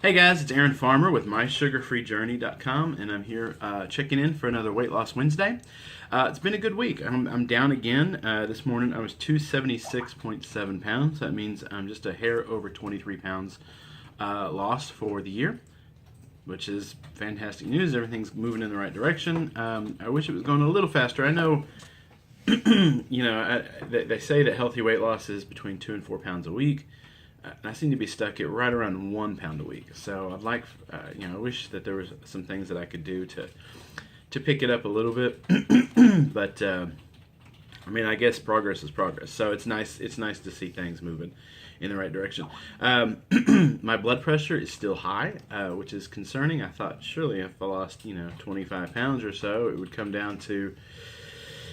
Hey guys, it's Aaron Farmer with MySugarFreeJourney.com, and I'm here checking in for another Weightloss Wednesday. It's been a good week. I'm down again. This morning I was 276.7 pounds. That means I'm just a hair over 23 pounds lost for the year, which is fantastic news. Everything's moving in the right direction. I wish it was going a little faster. I know, they say that healthy weight loss is between 2 and 4 pounds a week. And I seem to be stuck at right around 1 pound a week. So I'd like, I wish that there was some things that I could do to pick it up a little bit. But I guess progress is progress. So it's nice. It's nice to see things moving in the right direction. My blood pressure is still high, which is concerning. I thought surely if I lost 25 pounds or so, it would come down to.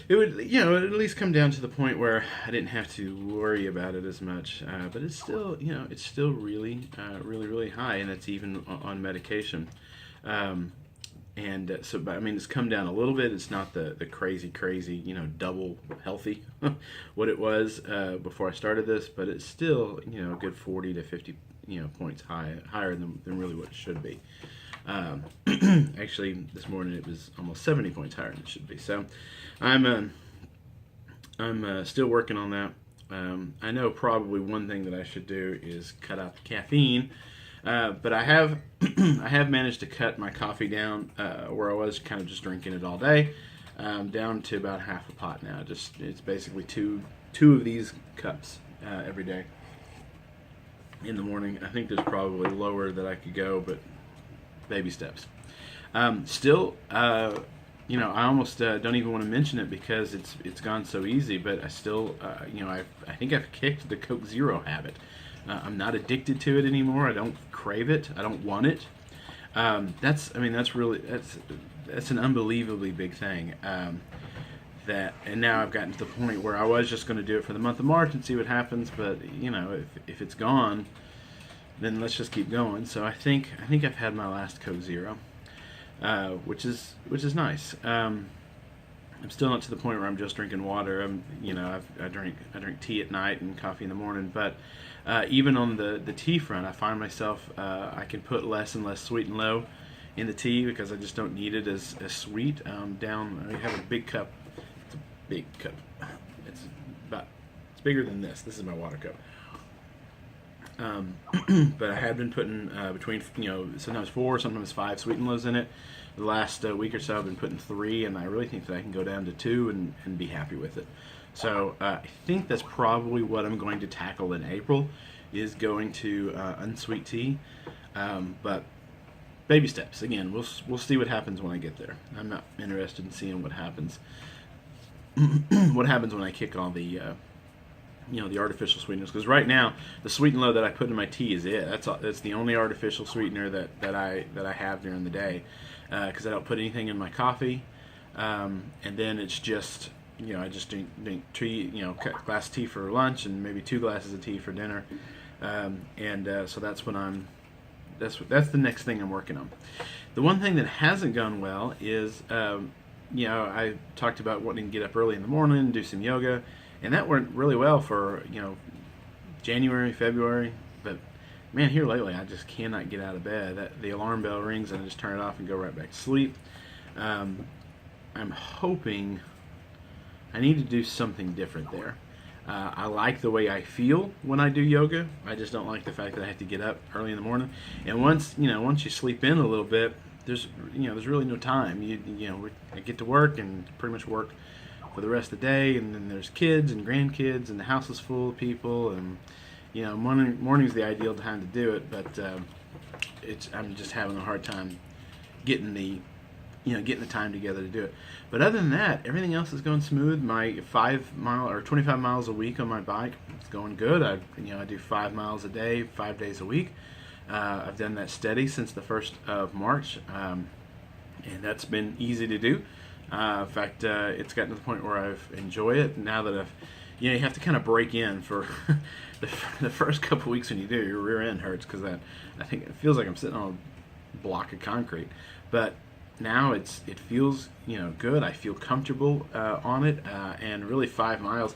It would, at least come down to the point where I didn't have to worry about it as much. But it's still, it's still really, really high, and it's even on medication. It's come down a little bit. It's not the crazy, double healthy what it was before I started this, but it's still, a good 40 to 50, points higher than really what it should be. Actually, this morning it was almost 70 points higher than it should be. So, I'm still working on that. I know probably one thing that I should do is cut out the caffeine, but I have I have managed to cut my coffee down where I was kind of just drinking it all day, down to about half a pot now. It's basically two of these cups every day in the morning. I think there's probably lower that I could go, but baby steps. Still, I almost don't even want to mention it because it's gone so easy. But I still, I think I've kicked the Coke Zero habit. I'm not addicted to it anymore. I don't crave it. I don't want it. That's an unbelievably big thing. And now I've gotten to the point where I was just going to do it for the month of March and see what happens. But if it's gone, then let's just keep going. So I think I've had my last Coke Zero, which is nice. I'm still not to the point where I'm just drinking water. I drink tea at night and coffee in the morning. But even on the tea front, I find myself I can put less and less sweet and low in the tea because I just don't need it as sweet. I have a big cup. It's a big cup. It's bigger than this. This is my water cup. But I had been putting between sometimes 4, sometimes 5 sweet and lows in it. The last week or so I've been putting 3, and I really think that I can go down to 2 and be happy with it. So I think that's probably what I'm going to tackle in April, is going to unsweet tea. But baby steps. Again, we'll see what happens when I get there. I'm not interested in seeing what happens. What happens when I kick all the the artificial sweeteners, because right now the sweet and low that I put in my tea is it. That's the only artificial sweetener that I have during the day, because I don't put anything in my coffee, and then it's just I just drink tea, glass of tea for lunch and maybe 2 glasses of tea for dinner, so that's when that's the next thing I'm working on. The one thing that hasn't gone well is I talked about wanting to get up early in the morning and do some yoga. And that went really well for, January, February. But, man, here lately I just cannot get out of bed. The alarm bell rings and I just turn it off and go right back to sleep. I'm hoping I need to do something different there. I like the way I feel when I do yoga. I just don't like the fact that I have to get up early in the morning. And once you sleep in a little bit, there's really no time. I get to work and pretty much work for the rest of the day, and then there's kids and grandkids, and the house is full of people, and morning's the ideal time to do it, but I'm just having a hard time getting the time together to do it. But other than that, everything else is going smooth. My 5 mile or 25 miles a week on my bike, it's going good. I do 5 miles a day, 5 days a week. I've done that steady since the 1st of March, and that's been easy to do. In fact, it's gotten to the point where I enjoy it now that you have to kind of break in for the first couple weeks when you do. Your rear end hurts because I think it feels like I'm sitting on a block of concrete. But now it feels good. I feel comfortable on it, and really 5 miles.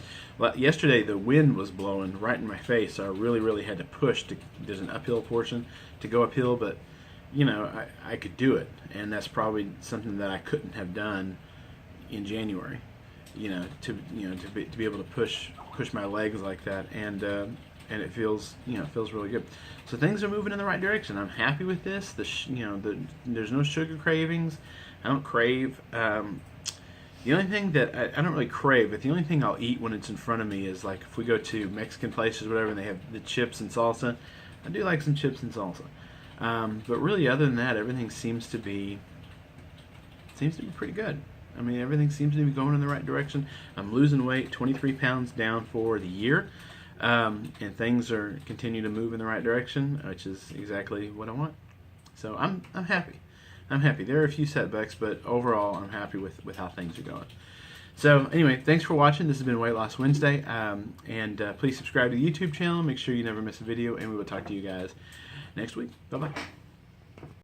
Yesterday the wind was blowing right in my face, so I really had to push. There's an uphill portion to go uphill, but I could do it, and that's probably something that I couldn't have done in January. To be able to push my legs like that, and it feels really good. So things are moving in the right direction. I'm happy with this. There's no sugar cravings. I don't crave. The only thing that I don't really crave, but the only thing I'll eat when it's in front of me is, like, if we go to Mexican places or whatever, and they have the chips and salsa. I do like some chips and salsa. But really, other than that, everything seems to be pretty good. I mean, everything seems to be going in the right direction. I'm losing weight, 23 pounds down for the year, and things are continuing to move in the right direction, which is exactly what I want. So I'm happy. I'm happy. There are a few setbacks, but overall, I'm happy with how things are going. So anyway, thanks for watching. This has been Weight Loss Wednesday, and please subscribe to the YouTube channel. Make sure you never miss a video, and we will talk to you guys next week. Bye-bye.